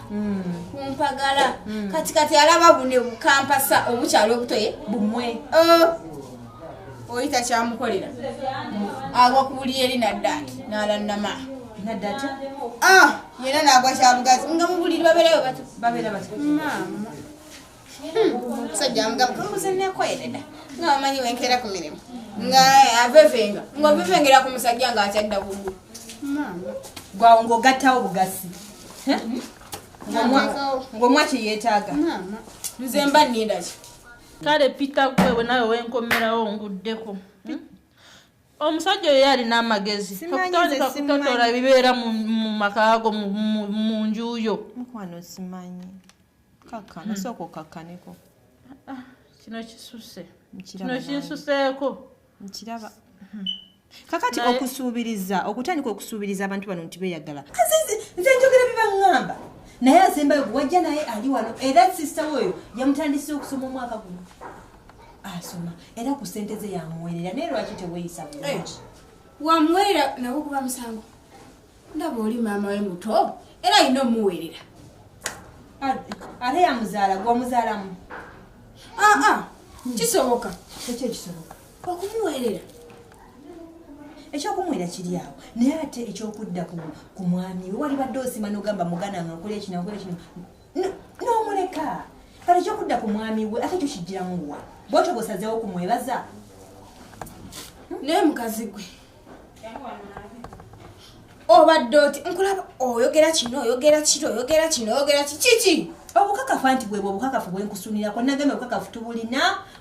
kumpagala kati alaba bune bukampasa obukyalo obutoye bumwe oyita kyamukolera agwa ku buli eri naddati n'alannama naddati yena n'agwa kyabugazi nga mu buliri babeerayo babeera bati maama musajja amugamba kambuze nekoyerera nga bamanyi wenkeera ku mirimu nga avevenga ng'ovevengera ku musajja ng'akyadda kugulu maama gwawo ng'ogattawo bugasi ng'omwaki yeetaaga nze mba nnindaki kale pita gwewe nawe wenkomerawo nguddeko omusajja oyo alina amagezi okutandika kutotola ebibeera mu makaago mu njuyo mukwano simanyi kaka nasooka okakkaneko kino kisuse kino kinsuseeko nkiraba kakati okusuubiriza okutandika okusuubiriza abantu bano nti beeyagala nze njogera bibaŋŋamba naye asembayo wajja naye ali wano era sisita weoyo yamutandise okusoma omwaka guno asoma era ku ssente ze yamuweerera naye lwaki teweeyisa bulungi wamuweerera nabo kuba musango ndaba oli maama we muto era alina omuweerera ate yamuzaala gwomuzaalamu kisoboka ekyo ekisoboka okumuweerera ekyokumuweera kiri awo naye ate ekyokudda ku mwami we wali badde osima n'ogamba muganda nga nkola ekino nkola ekino n'omuleka kale ekyokudda ku mwami we ate ekyo kijjiramuwa bwotyo bwosazeewo okumwebaza naye mukazi gwe obadde oti nkulaba oyogera kino oyogera kiro oyogera kino oyogera kiki obukakafu anti bwebwe obukakafu bwenkusunirako nagambe obukakafu tubulina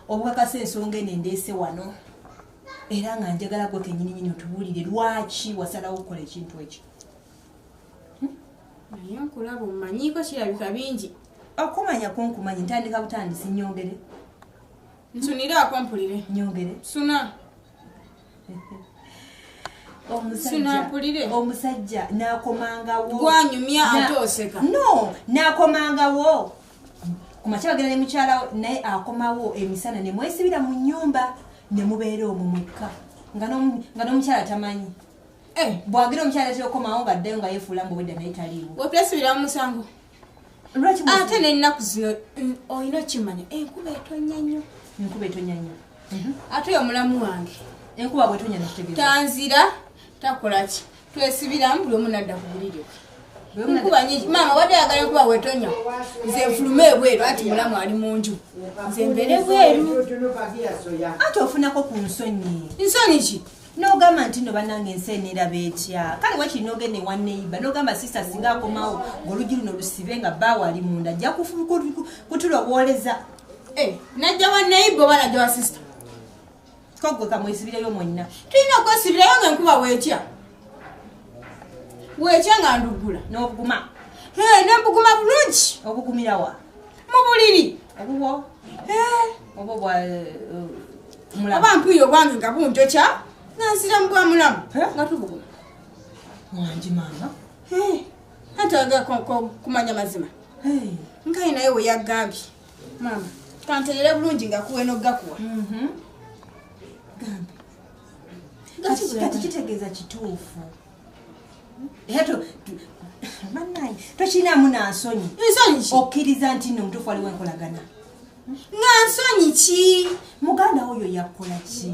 obukakasa ensonga eno endeese wano era nga njagala gwe kenyininyini otubuulire lwaki wasalawo okukola ekintu ekyo naye nkulaba omumanyiiko kirabika bingi okumanya kunkumanyi ntandika butandisi nyongere nsuniraako mpulire nyongere suna omusajja nakomangawo gwanyumya ate oseka no nakomangawo kumakya bagenda ne mukyala naye akomawo emisana ne mwesibira mu nnyumba ne mubeera omwo mwekka nga n'omukyala tamanyi bwagira omukyala teyokomawo ng'addayo nga yeefuula mbu obwedda naye taliiwo wepulesibira mu musango ate n'ennaku zino olina okimanya enkuba etonya nnyo ate oyo omulamu wange enkuba bwetonya nakitegeeza tanzira takola ki twesibiramu buli omu nadda ku buliri enkuba nyingi maama wadde ayagala enkuba bwetonya nze nfulume ebweru ati mulamu ali mu nju nze mbeere bweru ate ofunako ku nsonyi ki n'ogamba nti no bannange ensi eneraba etya kale wakiri n'ogenda ewa neiba n'ogamba sista singa akomawo ng'oluggi luno lusibe nga bbaawe ali munda ajja kutulowooleza najja wa neiba oba najja wa sista kogwe kamwesibireyo mwenna tulina okwesibirayo ng'enkuba bwetya nga ndugula n'obuguma nembuguma bulungi obugumirawa mu buliri obuwo oba bwa oba mpuyo obwange nga buntokya nansiramu bwa mulamu nga tubuguma mwangi maama ate aga kumanya mazima nkaye naye weyagambye maama kanterere bulungi nga kuwe n'ogakuwa kati kitegeeza kituufu bannange tokirinamu nansonyi okkiriza nti nno omutuufu waliwo enkolagana nga nsonyi ki muganda oyo yakola ki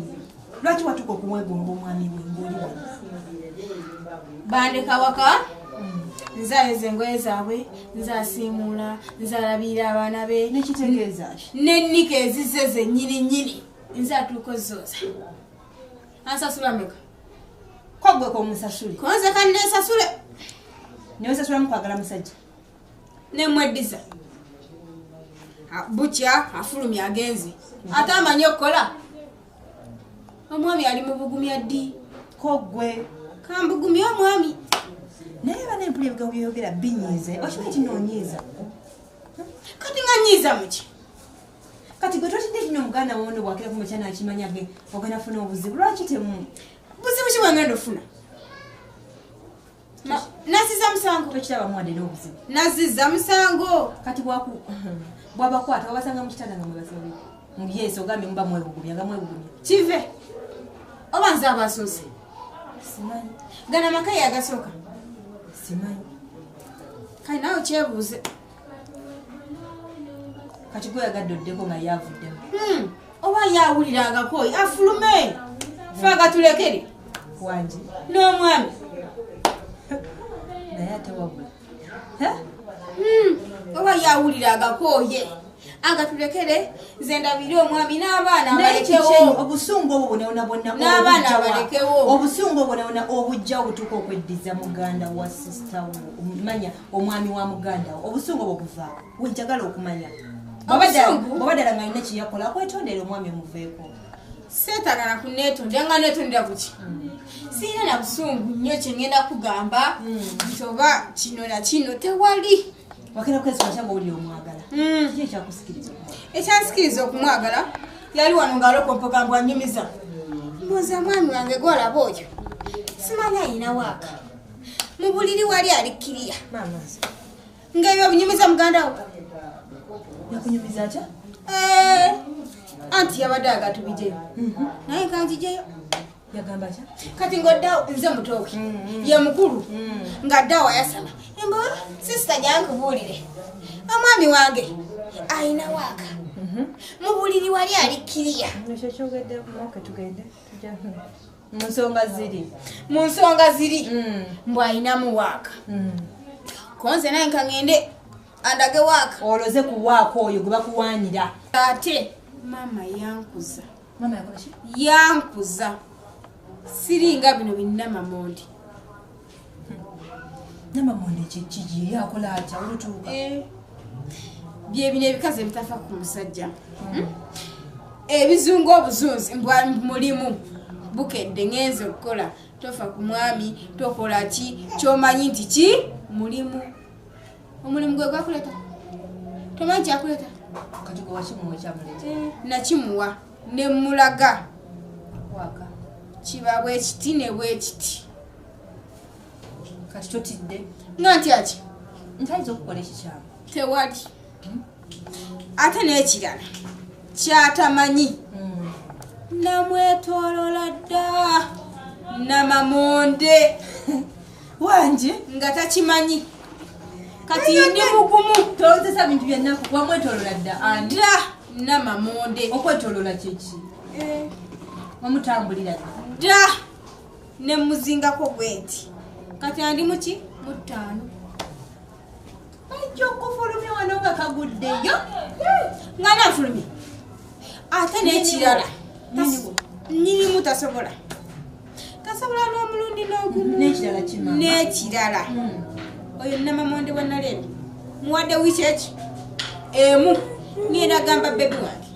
lwaki watuka okumwegomba omwami we ng'oli wano bandeka waka nzayeza engoye zaabwe nzasiimuula nzalabirira abaana be nekitegeeza n'ennika ezize zennyini nzatuuka ozzooza ansasula meka kogwe komusasule konze kandi nsasule newesasulamu kwagala musajja nemweddiza bukya afulumya agenze ate amanyi okukola omwami ali mu bugumya ddi kogwe kambugumya omwami naye bana empuli ebigambo byeyogera binyiize okimanyi ti noonyiiza kati nga nyiiza muki kati gwe totidde kino omuganda wono bwakira kumakya nakimanya ge ogenda funa obuzibu lwaki temu buzibu ki bwengenda ofuna naziza musango tokiraba muwadde n'obuzibu naziza musango kati bwabakwata babasanga mukitanda nga mwebasobe mubyesi ogambe muba mwebugumya nga mwebugumya kive oba nze abasoose simanyi gana amaka ye agasooka simanyi kale nawe kyebuuze kati gwe yagaddoddeko nga yavuddemu oba yawulirangako afulume fe agatulekere wangi n'omwami naye ate wabula oba yawulirangako ye agatulekere nze ndabire omwami n'abaana abalekewo obusungu obwo bwonna n'abaana abalekewo obusungu obwo bwonna obujja obutuuka okweddiza muganda wa sisita wo manya omwami wa muganda wo obusungu obwo buvaako wenjagala okumanya oba ddala nga alina kyeyakola akwetondera omwami omuveeko seetagana kuneetondera nga neetondera kuki siina na busungu nnyo kyengenda kugamba nti oba kino na kino tewali wakera kwesika kyange owulire omwagala kiki ekyakusikiriza ekyansikiriza okumwagala yali wano ng'alokompoga mbw anyumiza mbuuza mwami wange gwolaba oyo simanyi ayina waaka mu buliri wali alikkiriya ng'ebyo binyumiza muganda wo yakunyumiza atya anti yabadde agatubijeyo naye kanjijeyo yagamba atya kati ng'oddawo nze mutooke ye mukulu ng'addawo yasaba embo sisita gyankubuulire omwami wange ayina waaka mu buliri wali alikkiriya mu nsonga ziri mbw ayinamu waaka konze naye nkaŋŋende andage waaka oloze ku waaka oyo gwe bakuwaanira ate maama yankuza siringa bino binnamamondi namamondi kiki yakola atya olutuuka bye bino ebikazi ebitafa ku musajja ebizungu obuzunzi mbwa mulimu bukedde ngenze okukola tofa ku mwami tokola ki kyomanyi nti ki mulimu omulimu gwe gwakuleta tomanyi kyakuleta kati gwe wakimuwa ekyamuleta nakimuwa ne mulaga waka kiba bwekiti ne bwekiti kati totidde nga nti aki ntayinza okukola ekikyamu tewali ate n'ekirala kyatamanyi namwetolola dda namamonde wangi nga takimanyi kati ndi mugumu tolozesa bintu byennaku wamwetolola dda dda namamonde okwetolola kyeki wamutambulira dda ne muzingako bwe nti kati andi muki mutaano ajja okufulumya wano nga kaguddeyo nga nanfulumye ate n'ekirala nyinimu tasobola n'omulundi n'ogumu n'ekirala kimama n'ekirala oyo namamonde wannaleero muwadde wiiki eki emu ngenda gamba bebi wange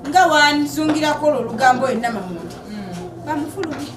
nga wanzungirako olwo olugambo oyo namamonde bamufulumye